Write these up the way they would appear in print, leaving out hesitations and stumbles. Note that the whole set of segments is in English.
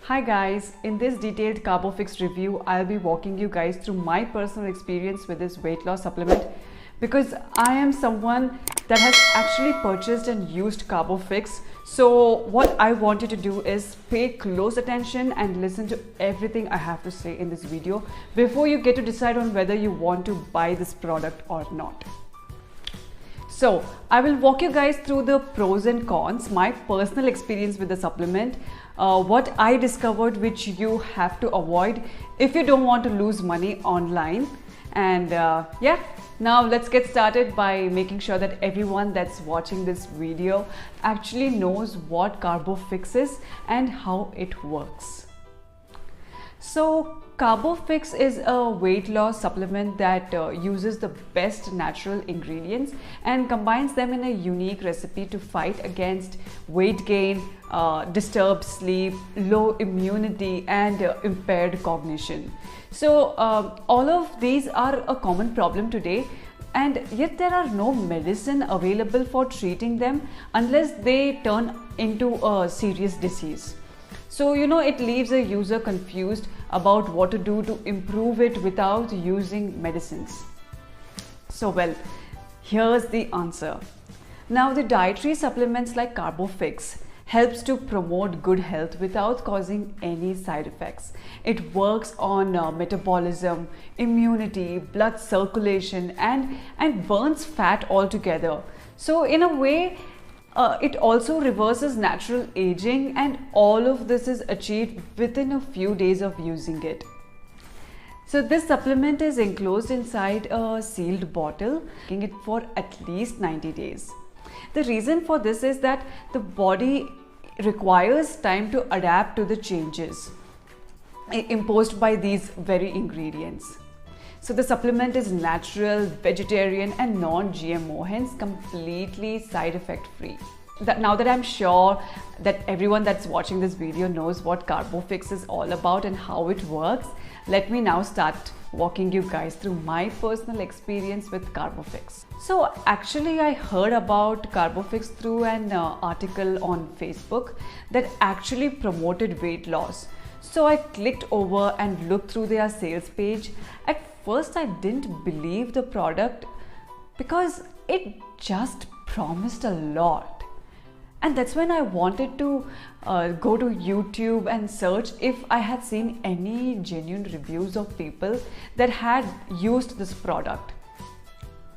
Hi guys, in this detailed CarboFix review, I'll be walking you guys through my personal experience with this weight loss supplement because I am someone that has actually purchased and used CarboFix. So what I want you to do is pay close attention and listen to everything I have to say in this video before you get to decide on whether you want to buy this product or not. So I will walk you guys through the pros and cons, my personal experience with the supplement, what I discovered which you have to avoid if you don't want to lose money online. And yeah, now let's get started by making sure that everyone that's watching this video actually knows what CarboFix is and how it works. So CarboFix is a weight loss supplement that uses the best natural ingredients and combines them in a unique recipe to fight against weight gain, disturbed sleep, low immunity and impaired cognition. So all of these are a common problem today, and yet there are no medicine available for treating them unless they turn into a serious disease. So, it leaves a user confused about what to do to improve it without using medicines. So, well, here's the answer. Now, the dietary supplements like CarboFix helps to promote good health without causing any side effects. It works on metabolism, immunity, blood circulation, and burns fat altogether. So, in a way, it also reverses natural aging, and all of this is achieved within a few days of using it. So this supplement is enclosed inside a sealed bottle, keeping it for at least 90 days. The reason for this is that the body requires time to adapt to the changes imposed by these very ingredients. So the supplement is natural, vegetarian and non-GMO, hence completely side effect free. Now that I'm sure that everyone that's watching this video knows what CarboFix is all about and how it works, let me now start walking you guys through my personal experience with CarboFix. So actually I heard about CarboFix through an article on Facebook that actually promoted weight loss. So I clicked over and looked through their sales page. At first I didn't believe the product because it just promised a lot. And that's when I wanted to go to YouTube and search if I had seen any genuine reviews of people that had used this product.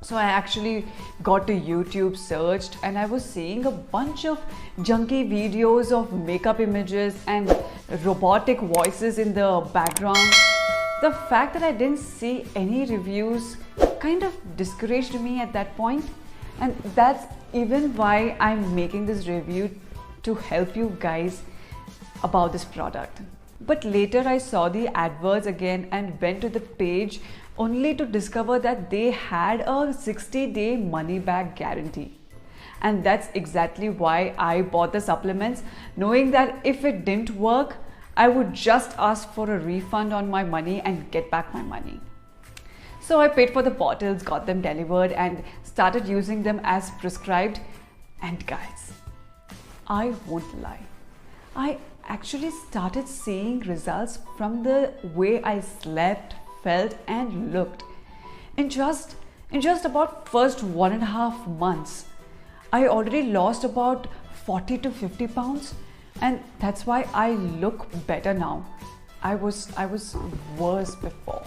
So I actually got to YouTube, searched, and I was seeing a bunch of junky videos of makeup images and robotic voices in the background. The fact that I didn't see any reviews kind of discouraged me at that point, and that's even why I'm making this review to help you guys about this product. But later I saw the adverts again and went to the page only to discover that they had a 60-day money-back guarantee. And that's exactly why I bought the supplements, knowing that if it didn't work, I would just ask for a refund on my money and get back my money. So I paid for the bottles, got them delivered and started using them as prescribed. And guys, I won't lie, I actually started seeing results from the way I slept, felt and looked. In just about first 1.5 months, I already lost about 40 to 50 pounds, and that's why I look better now. I was worse before.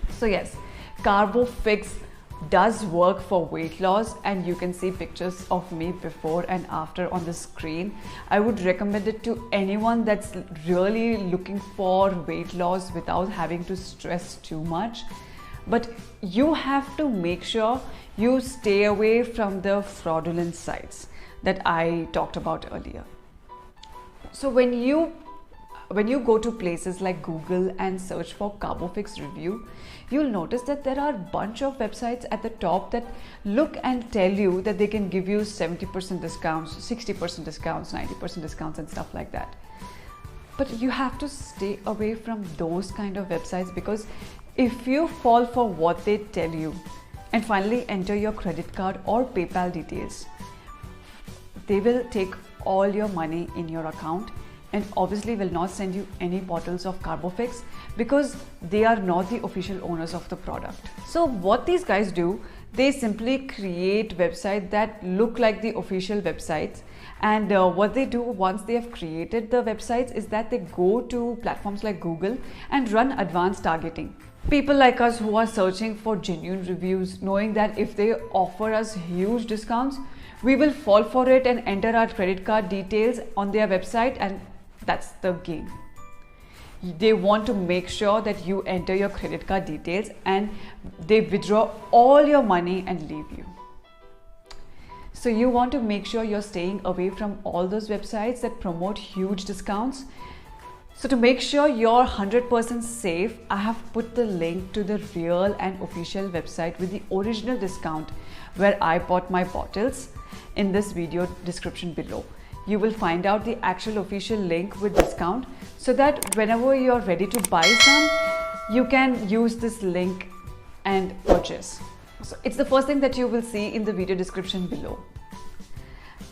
So yes, CarboFix does work for weight loss, and you can see pictures of me before and after on the screen. I would recommend it to anyone that's really looking for weight loss without having to stress too much. But you have to make sure you stay away from the fraudulent sites that I talked about earlier. So when you go to places like Google and search for CarboFix review, you'll notice that there are a bunch of websites at the top that look and tell you that they can give you 70% discounts, 60% discounts, 90% discounts and stuff like that. But you have to stay away from those kind of websites, because if you fall for what they tell you and finally enter your credit card or PayPal details, they will take all your money in your account and obviously will not send you any bottles of Carbofix because they are not the official owners of the product. So what these guys do, they simply create websites that look like the official websites, and what they do once they have created the websites is that they go to platforms like Google and run advanced targeting. People like us who are searching for genuine reviews, knowing that if they offer us huge discounts, we will fall for it and enter our credit card details on their website, and that's the game. They want to make sure that you enter your credit card details and they withdraw all your money and leave you. So you want to make sure you're staying away from all those websites that promote huge discounts. So to make sure you're 100% safe, I have put the link to the real and official website with the original discount where I bought my bottles in this video description below. You will find out the actual official link with discount so that whenever you're ready to buy some, you can use this link and purchase. So it's the first thing that you will see in the video description below.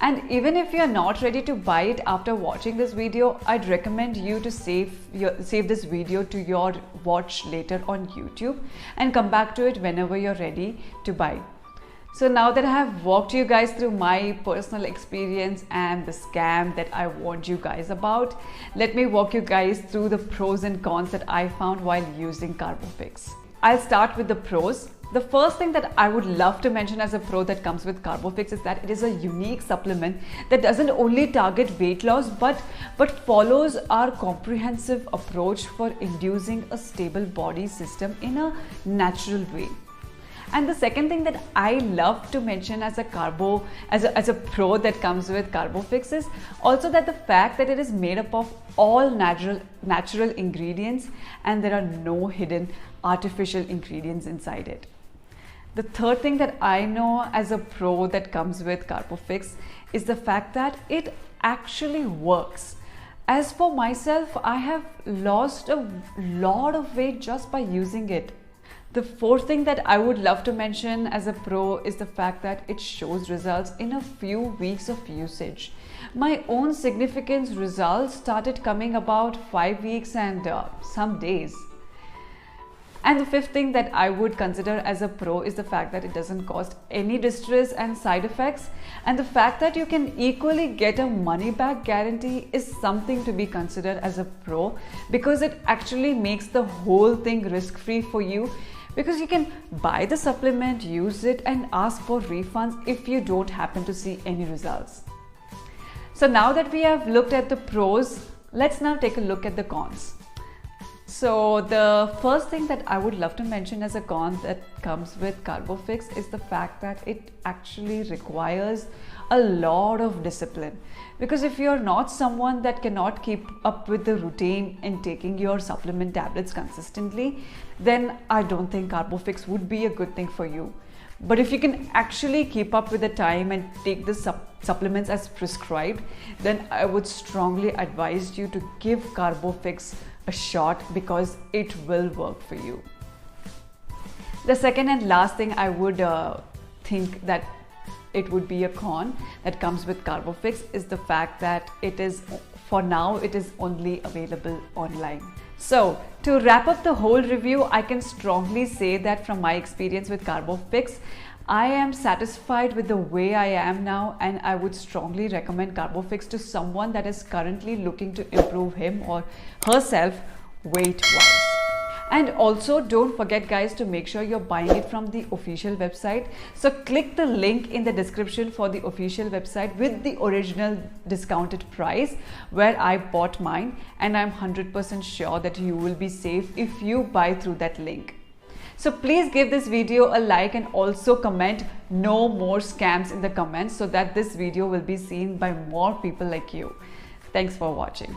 And even if you're not ready to buy it after watching this video, I'd recommend you to save this video to your watch later on YouTube and come back to it whenever you're ready to buy. So now that I have walked you guys through my personal experience and the scam that I warned you guys about, let me walk you guys through the pros and cons that I found while using Carbofix. I'll start with the pros. The first thing that I would love to mention as a pro that comes with Carbofix is that it is a unique supplement that doesn't only target weight loss but follows our comprehensive approach for inducing a stable body system in a natural way. And the second thing that I love to mention as a pro that comes with Carbofix is also that the fact that it is made up of all natural ingredients and there are no hidden artificial ingredients inside it. The third thing that I know as a pro that comes with Carbofix is the fact that it actually works. As for myself, I have lost a lot of weight just by using it. The fourth thing that I would love to mention as a pro is the fact that it shows results in a few weeks of usage. My own significant results started coming about 5 weeks and some days. And the fifth thing that I would consider as a pro is the fact that it doesn't cause any distress and side effects, and the fact that you can equally get a money back guarantee is something to be considered as a pro, because it actually makes the whole thing risk-free for you, because you can buy the supplement, use it and ask for refunds if you don't happen to see any results. So now that we have looked at the pros, let's now take a look at the cons. So the first thing that I would love to mention as a con that comes with Carbofix is the fact that it actually requires a lot of discipline. Because if you're not someone that cannot keep up with the routine in taking your supplement tablets consistently, then I don't think Carbofix would be a good thing for you. But if you can actually keep up with the time and take the supplements as prescribed, then I would strongly advise you to give Carbofix a shot, because it will work for you. The second and last thing I would think that it would be a con that comes with Carbofix is the fact that for now it is only available online. So to wrap up the whole review, I can strongly say that from my experience with Carbofix, I am satisfied with the way I am now, and I would strongly recommend Carbofix to someone that is currently looking to improve him or herself weight-wise. And also don't forget guys to make sure you're buying it from the official website. So click the link in the description for the official website with the original discounted price where I bought mine, and I'm 100% sure that you will be safe if you buy through that link. So please give this video a like and also comment no more scams in the comments so that this video will be seen by more people like you. Thanks for watching.